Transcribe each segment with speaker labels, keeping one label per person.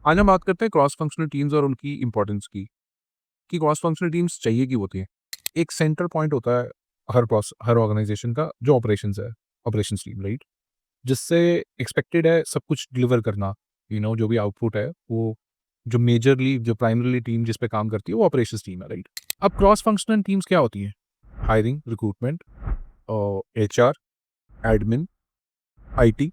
Speaker 1: आज हम बात करते हैं क्रॉस फंक्शनल टीम्स और उनकी इंपॉर्टेंस की, कि क्रॉस फंक्शनल टीम्स चाहिए क्यों होती हैं। एक सेंटर पॉइंट होता है हर ऑर्गेनाइजेशन का, जो ऑपरेशंस है, ऑपरेशंस टीम, राइट? जिससे एक्सपेक्टेड है सब कुछ डिलीवर करना, जो भी आउटपुट है वो, जो मेजरली जो प्राइमरीली टीम जिस पे काम करती है वो ऑपरेशंस टीम है, राइट? अब क्रॉस फंक्शनल टीम्स क्या होती हैं? Hiring, recruitment, HR, admin, IT.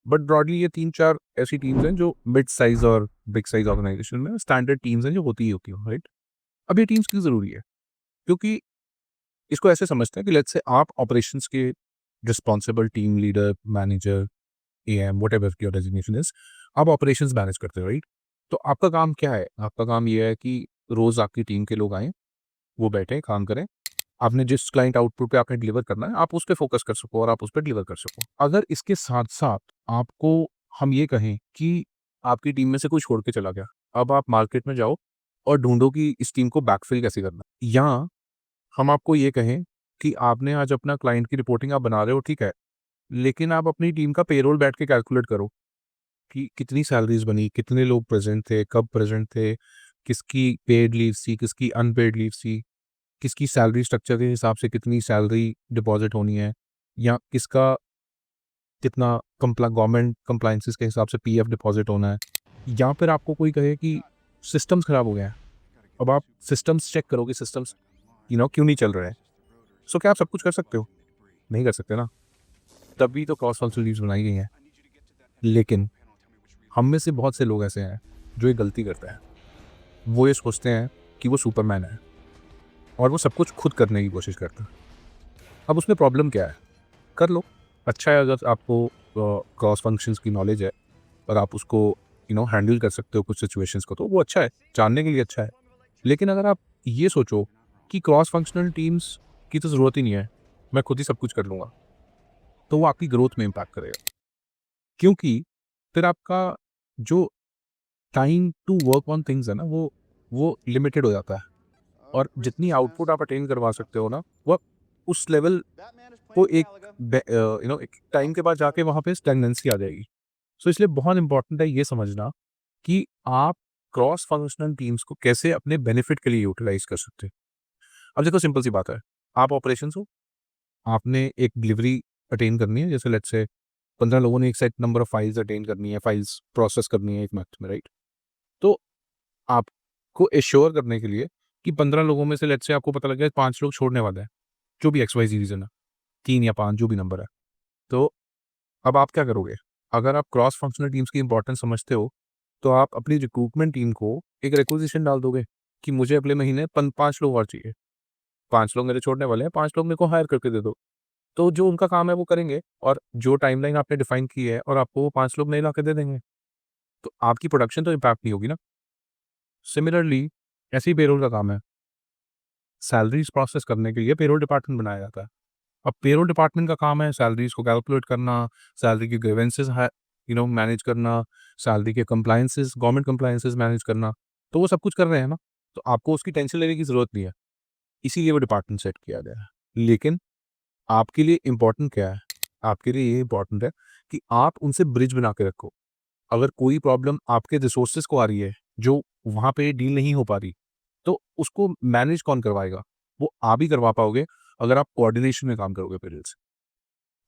Speaker 1: But broadly ये 3-4 ऐसी टीम्स हैं जो मिड साइज और बिग साइज ऑर्गेनाइजेशन में स्टैंडर्ड टीम्स हैं जो होती ही होती हैं, राइट? अब ये टीम्स क्यों ज़रूरी है? क्योंकि इसको ऐसे समझते हैं कि लेट्स से आप ऑपरेशंस के responsible team leader, manager, am, whatever your designation is, आप ऑपरेशंस मैनेज करते हो, राइट? तो आपका काम क्या है? आपका काम ये है कि रोज़ आपकी टीम के लोग आएँ, वो बैठें, काम करें। आपने जिस क्लाइंट आउटपुट पे आपने डिलीवर करना है, आप उस पे फ़ोकस कर सको और आप उस पे डिलीवर कर सको। अगर इसके साथ-साथ आपको हम ये कहें कि आपकी टीम में से कोई छोड़ के चला गया, अब आप मार्केट में जाओ और ढूँढो कि इस टीम को बैकफ़िल कैसे करना है। या हम आपको ये कहें कि आपने आज अपना क्लाइंट की रिपोर्टिंग आप बना रहे हो, ठीक है, लेकिन आप अपनी टीम का पेरोल बैठ के कैलकुलेट करो कि कितनी सैलरीज़ बनी, कितने लोग प्रेज़ेंट थे, कब प्रेज़ेंट थे, किसकी पेड लीव्स थी, किसकी अनपेड लीव्स थी, किसकी सैलरी स्ट्रक्चर के हिसाब से कितनी सैलरी डिपॉज़िट होनी है, या किसका कितना गवर्नमेंट कंप्लायंसेस के हिसाब से पीएफ डिपॉज़िट होना है। या फिर आपको कोई कहे कि सिस्टम्स खराब हो गए हैं, अब आप सिस्टम्स चेक करो कि सिस्टम्स क्यों नहीं चल रहे हैं। सो क्या आप सब कुछ कर सकते हो? नहीं कर सकते ना, तभी तो क्रॉस फंक्शनल टीम्स बनाई गई हैं। लेकिन हम में से बहुत से लोग ऐसे हैं जो ये गलती करते हैं। वो ये सोचते हैं कि वो सुपरमैन है और वो सब कुछ खुद करने की कोशिश करते हैं। अब उसमें प्रॉब्लम क्या है? कर लो, अच्छा है अगर आपको क्रॉस फंक्शंस की नॉलेज है और आप उसको हैंडल कर सकते हो कुछ सिचुएशंस को, तो वो अच्छा है, जानने के लिए अच्छा है। लेकिन अगर आप ये सोचो कि क्रॉस फंक्शनल टीम्स की तो ज़रूरत ही नहीं है, मैं खुद ही सब कुछ कर लूँगा, तो वो आपकी ग्रोथ में इम्पैक्ट करेगा। क्योंकि फिर आपका जो time to work on things है ना, वो लिमिटेड हो जाता है और जितनी आउटपुट आप अटेन करवा सकते हो ना, वो उस लेवल को एक टाइम के बाद जाके वहाँ पे स्टैग्नेंसी आ जाएगी। सो इसलिए बहुत इंपॉर्टेंट है ये समझना कि आप क्रॉस फंक्शनल टीम्स को कैसे अपने बेनिफिट के लिए यूटिलाइज़ कर सकते हैं। अब देखो सिंपल सी बात है, आप ऑपरेशंस हो, आपने एक डिलीवरी अटेन करनी है, जैसे लेट्स से 15 लोगों ने एक set number of files attain करनी है, फाइल्स प्रोसेस करनी है 1 मंथ में, राइट? तो आपको एश्योर करने के लिए कि 15 लोगों में से लेट्स से आपको पता लग गया 5 लोग छोड़ने वाले हैं, जो भी एक्स-वाई-ज़ेड रीज़न है, 3 या 5 जो भी नंबर है। तो अब आप क्या करोगे? अगर आप क्रॉस फंक्शनल टीम्स की इम्पोर्टेंस समझते हो, तो आप अपनी रिक्रूटमेंट टीम को एक रिक्विजिशन डाल दोगे कि मुझे अगले महीने 5 लोग और चाहिए। 5 लोग मेरे छोड़ने वाले हैं, 5 लोग मेरे को हायर करके दे दो। तो जो उनका काम है वो करेंगे और जो टाइमलाइन आपने डिफाइन की है और आपको वो 5 लोग नए लाके दे देंगे। तो आपकी प्रोडक्शन तो इम्पैक्ट नहीं होगी ना। सिमिलरली ऐसे ही पेरोल का काम है। सैलरीज़ प्रोसेस करने के लिए पेरोल डिपार्टमेंट बनाया जाता है। अब पेरोल डिपार्टमेंट का काम है सैलरीज़ को कैलकुलेट करना, सैलरी के ग्रीवेंसेस मैनेज करना, सैलरी के कंप्लायंसेस, गवर्नमेंट कंप्लायंसेस मैनेज करना। तो वो सब कुछ कर रहे हैं ना, तो आपको उसकी टेंशन लेने की ज़रूरत नहीं है। इसीलिए वो डिपार्टमेंट सेट किया गया है। लेकिन आपके लिए इम्पोर्टेंट क्या है? आपके लिए ये इम्पोर्टेंट है कि आप उनसे ब्रिज बना के रखो। अगर कोई प्रॉब्लम आपके रिसोर्सेज़ को आ रही है, जो वहाँ पे डील नहीं हो पा रही, तो उसको मैनेज कौन करवाएगा? वो आप ही करवा पाओगे अगर आप कोऑर्डिनेशन में काम करोगे पहले से।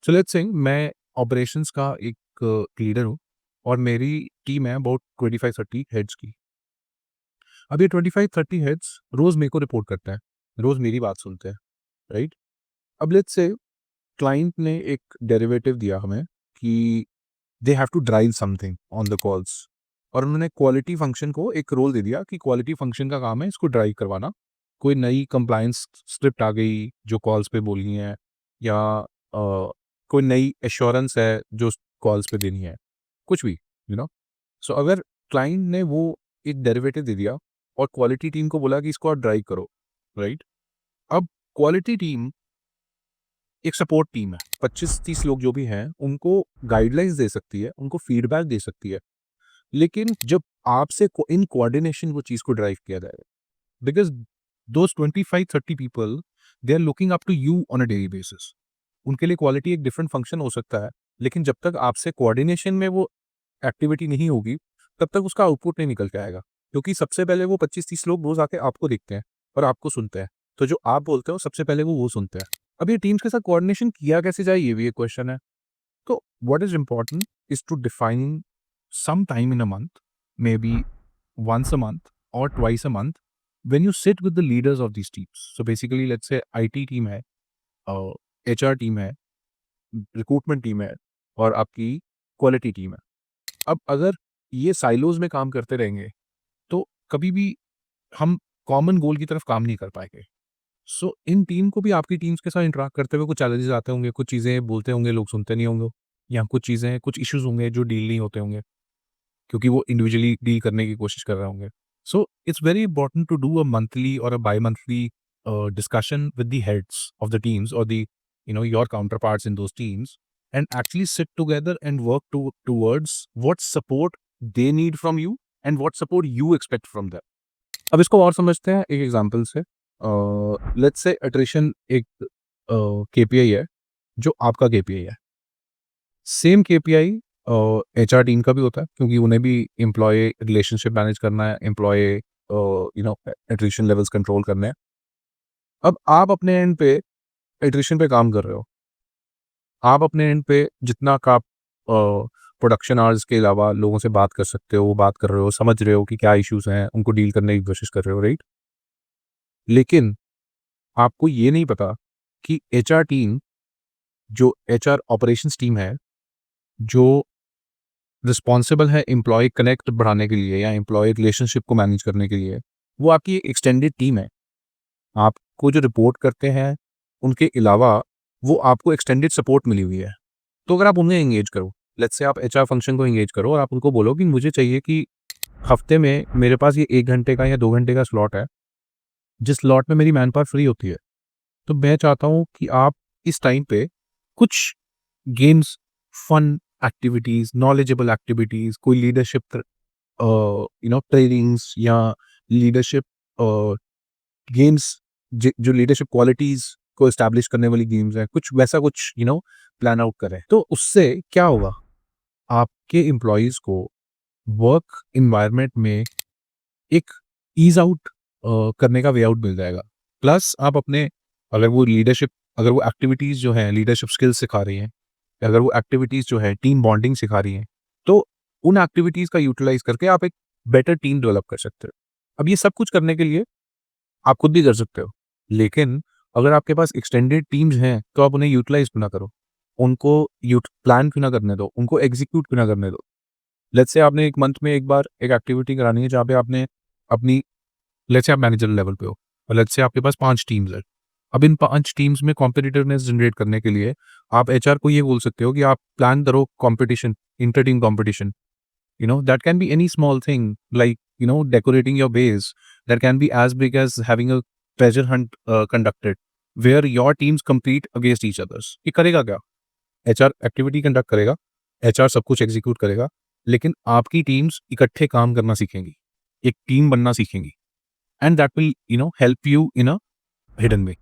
Speaker 1: सो लेट्स से मैं ऑपरेशंस का एक लीडर हूँ और मेरी टीम है अबाउट 25-30 हेड्स की। अब ये 25-30 हेड्स रोज़ मेरे को रिपोर्ट करते हैं, रोज़ मेरी बात सुनते हैं, राइट? अब लेट्स से क्लाइंट ने एक डेरिवेटिव दिया हमें कि they have to drive something on the calls, और उन्होंने क्वालिटी फंक्शन को एक रोल दे दिया कि क्वालिटी फंक्शन का काम है इसको ड्राइव करवाना। कोई नई कंप्लायंस स्क्रिप्ट आ गई जो कॉल्स पे बोलनी है, या कोई नई एश्योरेंस है जो कॉल्स पे देनी है, कुछ भी, यू नो। सो अगर क्लाइंट ने वो एक डेरिवेटिव दे दिया और क्वालिटी टीम को बोला कि इसको आप ड्राइव करो, राइट? अब क्वालिटी टीम एक सपोर्ट टीम है, 25-30 लोग जो भी हैं उनको गाइडलाइंस दे सकती है, उनको फीडबैक दे सकती है। लेकिन जब आपसे इन कोऑर्डिनेशन वो चीज़ को ड्राइव किया जाएगा, because those 25-30 people, they are looking up to you on a daily basis. उनके लिए क्वालिटी एक डिफरेंट फंक्शन हो सकता है, लेकिन जब तक आपसे कोऑर्डिनेशन में वो एक्टिविटी नहीं होगी, तब तक उसका आउटपुट नहीं निकल के आएगा, क्योंकि सबसे पहले वो 25-30 लोग रोज़ आके आपको देखते हैं और आपको सुनते हैं। तो जो आप बोलते हो सबसे पहले वो सुनते हैं। अब ये टीम्स के साथ कोऑर्डिनेशन किया कैसे जाए, ये भी एक क्वेश्चन है। So what is important is to define some time in a month, maybe once a month or twice a month, when you sit with the leaders of these teams. So basically, let's say IT team है, HR team है, recruitment team है और आपकी quality team है। अब अगर ये silos में काम करते रहेंगे, तो कभी भी हम कॉमन गोल की तरफ काम नहीं कर पाएंगे। सो इन टीम को भी आपकी टीम्स के साथ इंटरेक्ट करते हुए कुछ चैलेंजेस आते होंगे, कुछ चीज़ें बोलते होंगे, लोग सुनते नहीं होंगे, या कुछ चीज़ें, कुछ इश्यूज होंगे जो डील नहीं होते होंगे, क्योंकि वो इंडिविजुअली डील करने की कोशिश कर रहे होंगे। So it's very important to do a monthly और a bimonthly discussion with the heads of the teams और the your counterparts in those teams, and actually sit together and work towards what support they need from you and what support you expect from them. अब इसको और समझते हैं एक example से। Let's say attrition एक KPI है जो आपका केपीआई है। सेम केपीआई एचआर टीम का भी होता है, क्योंकि उन्हें भी एम्प्लॉय रिलेशनशिप मैनेज करना है, एम्प्लॉय एट्रिशन लेवल्स कंट्रोल करने हैं। अब आप अपने एंड पे एट्रिशन पे काम कर रहे हो, आप अपने एंड पे जितना का आप प्रोडक्शन आवर्स के अलावा लोगों से बात कर सकते हो वो बात कर रहे हो, समझ रहे हो कि क्या इश्यूज हैं, उनको डील करने की कोशिश कर रहे हो, राइट। लेकिन आपको ये नहीं पता कि एचआर टीम, जो एचआर ऑपरेशंस टीम है, जो रिस्पॉन्सिबल है एम्प्लॉय कनेक्ट बढ़ाने के लिए या एम्प्लॉय रिलेशनशिप को मैनेज करने के लिए, वो आपकी एक एक्सटेंडेड टीम है। आपको जो रिपोर्ट करते हैं उनके अलावा वो आपको एक्सटेंडेड सपोर्ट मिली हुई है। तो अगर आप उन्हें एंगेज करो, लेट्स से आप एचआर फंक्शन को एंगेज करो और आप उनको बोलो कि मुझे चाहिए कि हफ्ते में मेरे पास ये 1 घंटे का या 2 घंटे का स्लॉट है, जिस स्लॉट में मेरी मैन पावर फ्री होती है। तो मैं चाहता हूँ कि आप इस टाइम पे कुछ games, fun activities, knowledgeable activities, कोई लीडरशिप ट्रेनिंग्स या लीडरशिप गेम्स, जो लीडरशिप क्वालिटीज़ को एस्टैब्लिश करने वाली गेम्स हैं, कुछ वैसा कुछ प्लान आउट करें। तो उससे क्या होगा, आपके एम्प्लॉइज़ को वर्क एनवायरनमेंट में एक ईज़ आउट करने का वे आउट मिल जाएगा। प्लस आप अपने, अगर वो एक्टिविटीज़ जो हैं लीडरशिप स्किल्स सिखा रही हैं, अगर वो एक्टिविटीज़ जो है टीम बॉन्डिंग सिखा रही हैं, तो उन एक्टिविटीज़ का यूटिलाइज़ करके आप एक बेटर टीम डेवलप कर सकते हो। अब ये सब कुछ करने के लिए आप खुद भी कर सकते हो, लेकिन अगर आपके पास एक्सटेंडेड टीम्स हैं, तो आप उन्हें यूटिलाइज़ क्यों ना करो? उनको प्लान क्यों ना करने दो? उनको एग्ज़ीक्यूट क्यों ना करने दो? लेट्स से आपने 1 मंथ में एक बार एक एक्टिविटी करानी है जहाँ पे आपने अपनी, लेट्स से आप मैनेजर लेवल पे हो और लेट्स से आपके पास 5 टीम्स हैं। अब इन 5 टीम्स में कॉम्पिटिटिवनेस जनरेट करने के लिए आप एचआर को ये बोल सकते हो कि आप प्लान करो competition, inter team competition. That can be any small thing like decorating your base, that can be as big as having a treasure hunt conducted where your teams compete against each others. ये करेगा क्या? HR activity conduct करेगा, HR सब कुछ execute करेगा, लेकिन आपकी teams इकट्ठे काम करना सीखेंगी, एक टीम बनना सीखेंगी, and that will help you in a hidden way.